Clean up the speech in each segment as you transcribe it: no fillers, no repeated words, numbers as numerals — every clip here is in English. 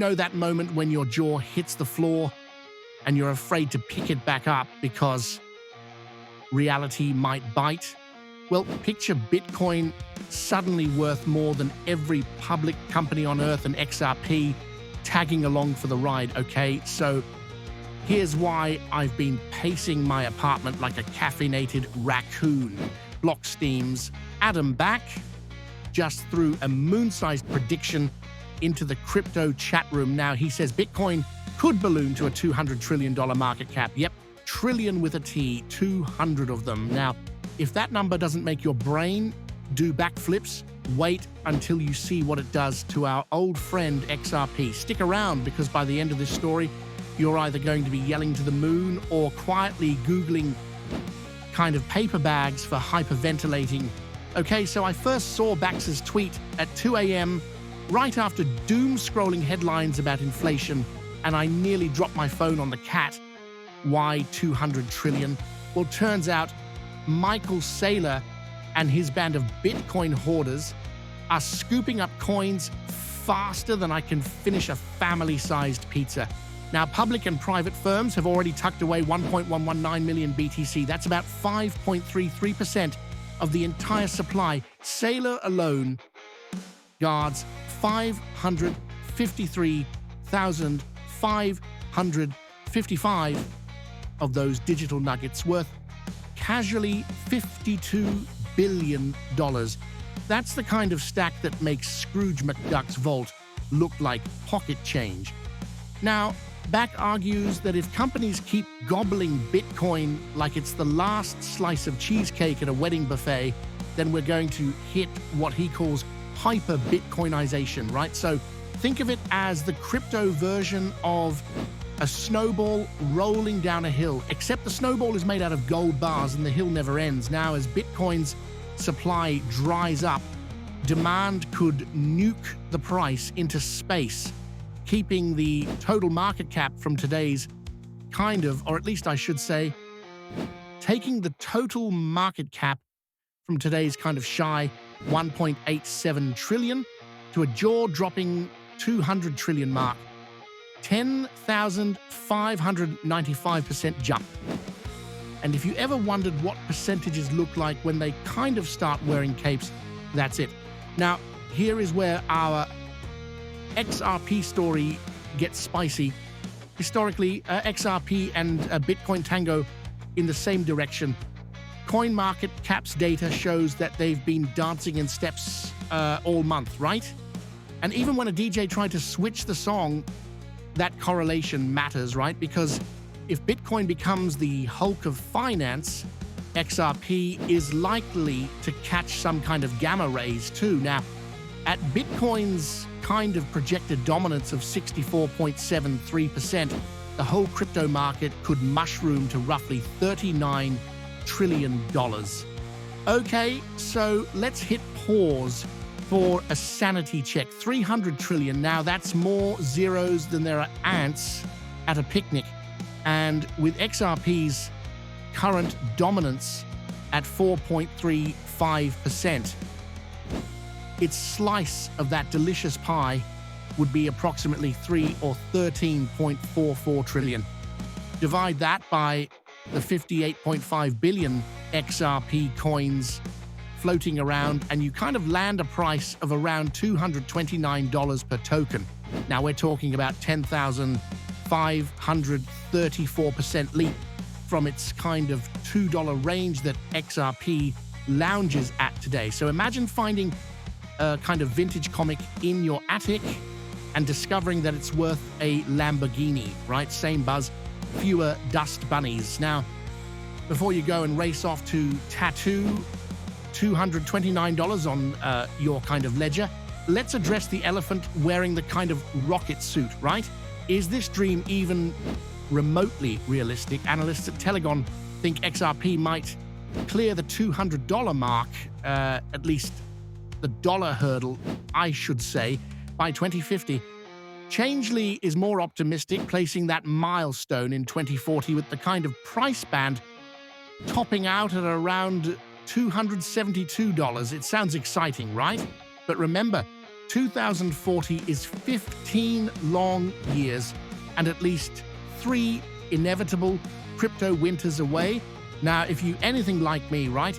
know that moment when your jaw hits the floor and you're afraid to pick it back up because reality might bite? Well, picture Bitcoin suddenly worth more than every public company on earth and XRP tagging along for the ride, okay? So here's why I've been pacing my apartment like a caffeinated raccoon. Blockstream's Adam Back just threw a moon-sized prediction into the crypto chat room. Now, he says Bitcoin could balloon to a $200 trillion market cap. Yep, trillion with a T, 200 of them. Now, if that number doesn't make your brain do backflips, wait until you see what it does to our old friend XRP. Stick around, because by the end of this story, you're either going to be yelling to the moon or quietly Googling kind of paper bags for hyperventilating. Okay, so I first saw Bax's tweet at 2 a.m. right after doom-scrolling headlines about inflation, and I nearly dropped my phone on the cat. Why 200 trillion? Well, turns out Michael Saylor and his band of Bitcoin hoarders are scooping up coins faster than I can finish a family-sized pizza. Now, public and private firms have already tucked away 1.119 million BTC. That's about 5.33% of the entire supply. Saylor alone guards 553,555 of those digital nuggets, worth casually $52 billion. That's the kind of stack that makes Scrooge McDuck's vault look like pocket change. Now, Back argues that if companies keep gobbling Bitcoin like it's the last slice of cheesecake at a wedding buffet, then we're going to hit what he calls hyper-bitcoinization, right? So think of it as the crypto version of a snowball rolling down a hill, except the snowball is made out of gold bars and the hill never ends. Now, as Bitcoin's supply dries up, demand could nuke the price into space, keeping the total market cap from today's or at least I should say, taking the total market cap from today's shy 1.87 trillion to a jaw-dropping 200 trillion mark. 10,595% jump. And if you ever wondered what percentages look like when they start wearing capes, that's it. Now, here is where our XRP story gets spicy. Historically, XRP and Bitcoin tango in the same direction. CoinMarketCap's data shows that they've been dancing in steps all month, right? And even when a DJ tried to switch the song, that correlation matters, right? Because if Bitcoin becomes the Hulk of finance, XRP is likely to catch some kind of gamma rays too. Now, at Bitcoin's projected dominance of 64.73%, the whole crypto market could mushroom to roughly $39 trillion. Okay, so let's hit pause for a sanity check. 300 trillion. Now, that's more zeros than there are ants at a picnic. And with XRP's current dominance at 4.35%, its slice of that delicious pie would be approximately 3 or 13.44 trillion. Divide that by the 58.5 billion XRP coins floating around, and you land a price of around $229 per token. Now we're talking about 10,534% leap from its $2 range that XRP lounges at today. So imagine finding a vintage comic in your attic and discovering that it's worth a Lamborghini, right? Same buzz, fewer dust bunnies. Now, before you go and race off to tattoo $229 on your ledger, let's address the elephant wearing the rocket suit, right? Is this dream even remotely realistic? Analysts at Telegon think XRP might clear the $200 mark, at least the dollar hurdle, I should say, by 2050. Changeley is more optimistic, placing that milestone in 2040 with the price band topping out at around $272. It sounds exciting, right? But remember, 2040 is 15 long years and at least 3 inevitable crypto winters away. Now, if you anything like me, right,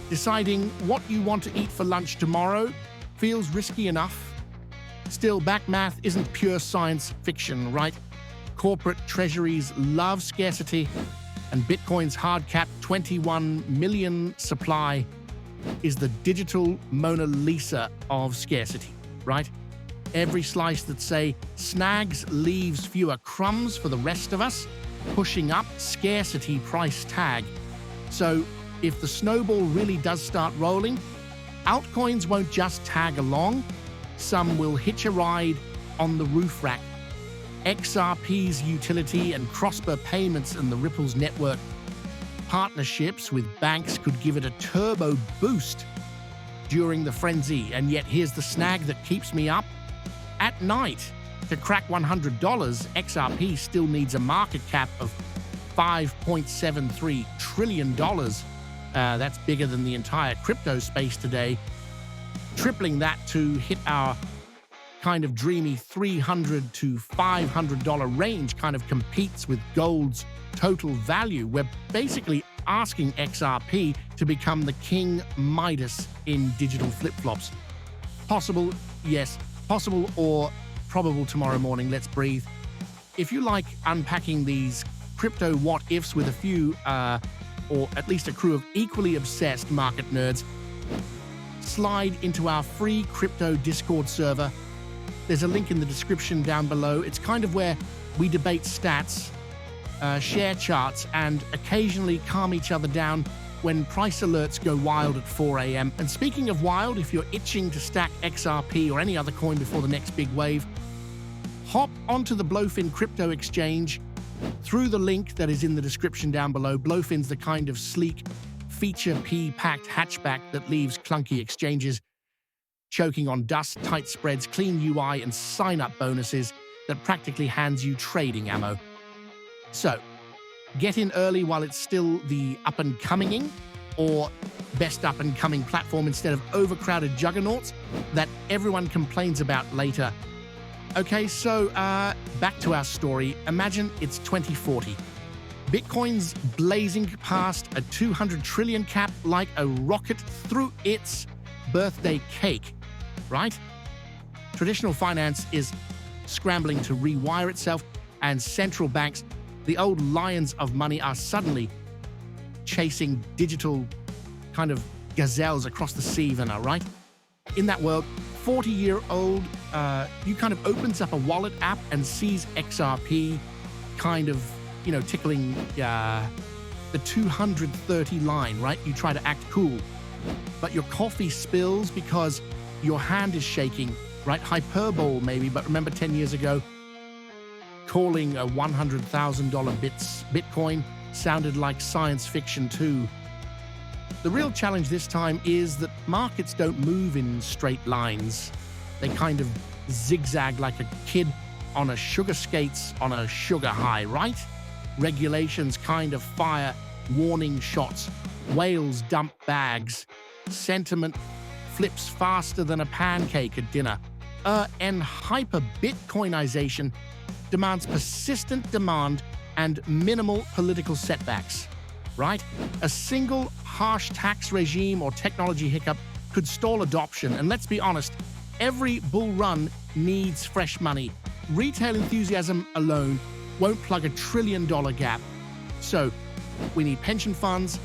deciding what you want to eat for lunch tomorrow feels risky enough. Still, back math isn't pure science fiction, right? Corporate treasuries love scarcity, and Bitcoin's hard-capped 21 million supply is the digital Mona Lisa of scarcity, right? Every slice that, say, snags leaves fewer crumbs for the rest of us, pushing up scarcity price tag. So if the snowball really does start rolling, altcoins won't just tag along, some will hitch a ride on the roof rack. XRP's utility and cross-border payments and the Ripple's network partnerships with banks could give it a turbo boost during the frenzy. And yet here's the snag that keeps me up at night. To crack $100, XRP still needs a market cap of $5.73 trillion. That's bigger than the entire crypto space today. Tripling that to hit our kind of dreamy $300 to $500 range kind of competes with gold's total value. We're basically asking XRP to become the King Midas in digital flip-flops. Possible, yes. Possible or probable tomorrow morning. Let's breathe. If you like unpacking these crypto what-ifs with a few, or at least a crew of equally obsessed market nerds, slide into our free crypto Discord server. There's a link in the description down below. It's kind of where we debate stats, share charts, and occasionally calm each other down when price alerts go wild at 4 a.m. And speaking of wild, if you're itching to stack XRP or any other coin before the next big wave, hop onto the Blowfin crypto exchange through the link that is in the description down below. Blowfin's the kind of sleek, feature P-packed hatchback that leaves clunky exchanges choking on dust, tight spreads, clean UI, and sign-up bonuses that practically hands you trading ammo. So, get in early while it's still the up-and-coming or best up-and-coming platform instead of overcrowded juggernauts that everyone complains about later. Okay, so back to our story. Imagine it's 2040. Bitcoin's blazing past a 200 trillion cap like a rocket through its birthday cake, right? Traditional finance is scrambling to rewire itself, and central banks, the old lions of money, are suddenly chasing digital kind of gazelles across the sea, right? In that world, 40-year-old, you kind of opens up a wallet app and sees XRP kind of, tickling the 230 line, right? You try to act cool, but your coffee spills because your hand is shaking, right? Hyperbole maybe, but remember 10 years ago, calling a $100,000 Bitcoin sounded like science fiction too. The real challenge this time is that markets don't move in straight lines. They kind of zigzag like a kid on a sugar skates on a sugar high, right? Regulations kind of fire warning shots. Whales dump bags. Sentiment flips faster than a pancake at dinner. And hyper-bitcoinization demands persistent demand and minimal political setbacks, right? A single harsh tax regime or technology hiccup could stall adoption. And let's be honest, every bull run needs fresh money. Retail enthusiasm alone won't plug a $1 trillion gap. So we need pension funds,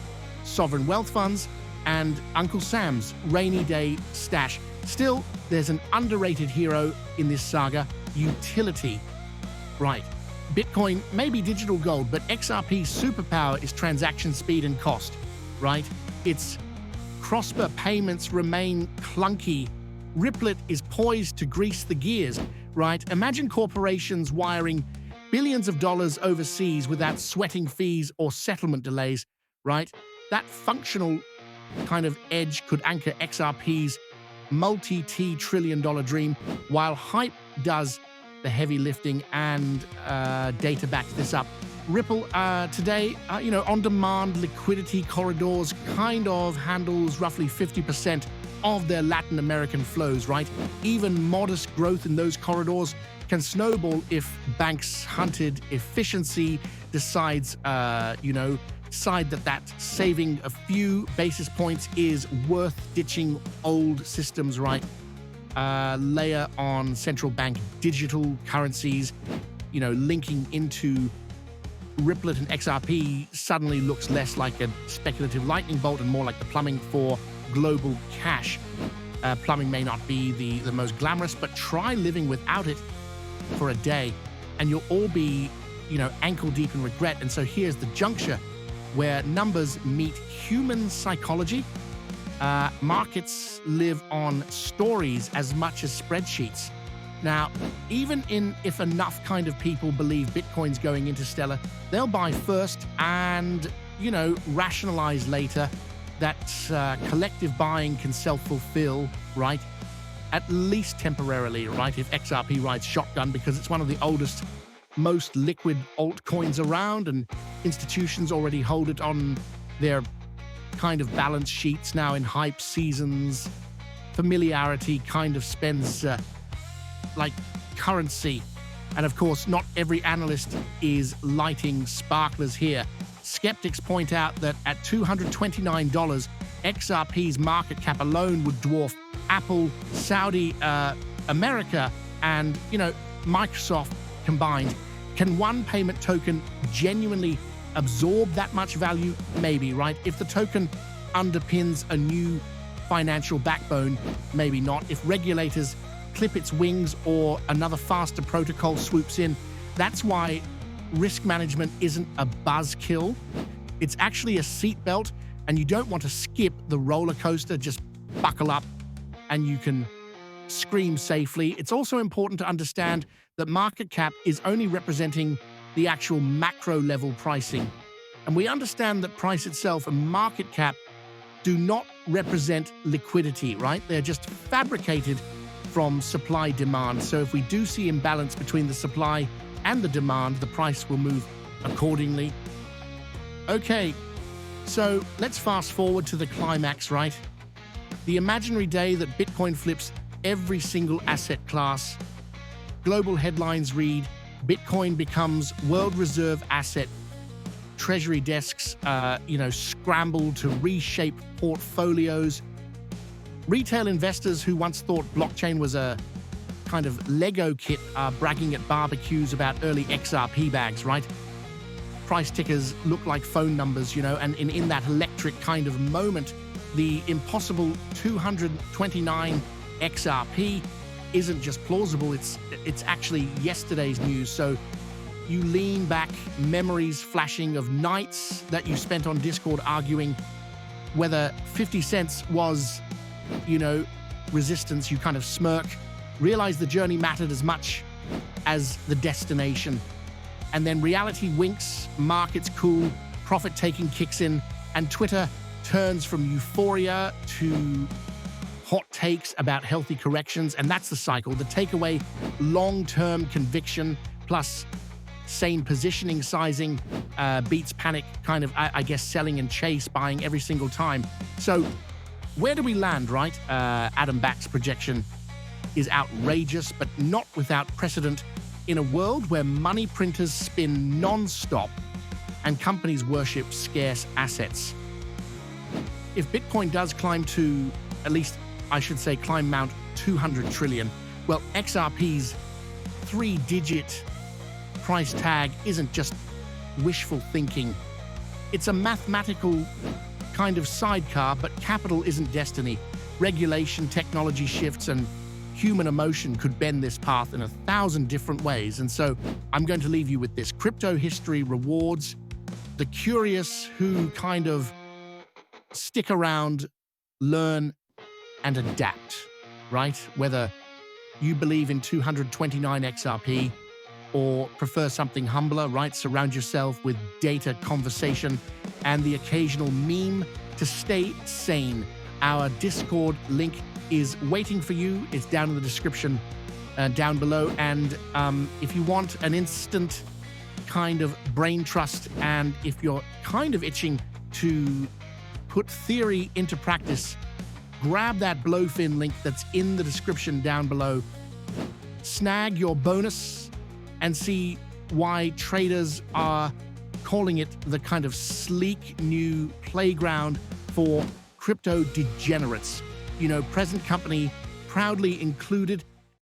sovereign wealth funds, and Uncle Sam's rainy day stash. Still, there's an underrated hero in this saga: utility. Right. Bitcoin may be digital gold, but XRP's superpower is transaction speed and cost, right? Its cross-border payments remain clunky. Ripplet is poised to grease the gears, right? Imagine corporations wiring billions of dollars overseas without sweating fees or settlement delays, right? That functional kind of edge could anchor XRP's multi-trillion-dollar dream, while hype does the heavy lifting and data backs this up. Ripple today, on-demand liquidity corridors kind of handles roughly 50% of their Latin American flows, right? Even modest growth in those corridors can snowball if banks' hunted efficiency decides that saving a few basis points is worth ditching old systems, right? Layer on central bank digital currencies, linking into Ripplet and XRP suddenly looks less like a speculative lightning bolt and more like the plumbing for global cash. Plumbing may not be the most glamorous, but try living without it for a day and you'll all be, ankle deep in regret. And so here's the juncture where numbers meet human psychology. Markets live on stories as much as spreadsheets. Now, even if enough kind of people believe Bitcoin's going interstellar, they'll buy first and, rationalize later that collective buying can self-fulfill, right? At least temporarily, right? If XRP rides shotgun, because it's one of the oldest, most liquid altcoins around, and institutions already hold it on their kind of balance sheets now in hype seasons. Familiarity kind of spends like currency. And of course, not every analyst is lighting sparklers here. Skeptics point out that at $229, XRP's market cap alone would dwarf Apple, Saudi America, and Microsoft combined. Can one payment token genuinely absorb that much value? Maybe, right? If the token underpins a new financial backbone, maybe not. If regulators clip its wings or another faster protocol swoops in, that's why risk management isn't a buzzkill. It's actually a seatbelt, and you don't want to skip the roller coaster. Just buckle up and you can scream safely. It's also important to understand that market cap is only representing the actual macro level pricing. And we understand that price itself and market cap do not represent liquidity, right? They're just fabricated from supply demand. So if we do see imbalance between the supply and the demand, the price will move accordingly. Okay, so let's fast forward to the climax, right? The imaginary day that Bitcoin flips every single asset class. Global headlines read, Bitcoin becomes world reserve asset. Treasury desks, scramble to reshape portfolios. Retail investors who once thought blockchain was a kind of Lego kit are bragging at barbecues about early XRP bags, right? Price tickers look like phone numbers, and in that electric kind of moment, the impossible 229 XRP isn't just plausible, it's actually yesterday's news. So you lean back, memories flashing of nights that you spent on Discord arguing whether 50 cents was, resistance. You kind of smirk, realize the journey mattered as much as the destination. And then reality winks, markets cool, profit-taking kicks in, and Twitter turns from euphoria to hot takes about healthy corrections. And that's the cycle. The takeaway, long-term conviction plus sane positioning sizing beats panic kind of, selling and chase buying every single time. So where do we land, right? Adam Back's projection is outrageous, but not without precedent in a world where money printers spin non-stop and companies worship scarce assets. If Bitcoin does climb to, at least I should say, climb Mount 200 trillion, well, XRP's 3-digit price tag isn't just wishful thinking. It's a mathematical kind of sidecar, but capital isn't destiny. Regulation, technology shifts, and human emotion could bend this path in 1,000 different ways. And so I'm going to leave you with this. Crypto history rewards the curious who kind of stick around, learn, and adapt, right? Whether you believe in 229 XRP or prefer something humbler, right? Surround yourself with data, conversation, and the occasional meme to stay sane. Our Discord link is waiting for you. It's down in the description down below. And if you want an instant kind of brain trust, and if you're kind of itching to put theory into practice, grab that Blowfin link that's in the description down below, snag your bonus, and see why traders are calling it the kind of sleek new playground for crypto degenerates. You know, present company proudly included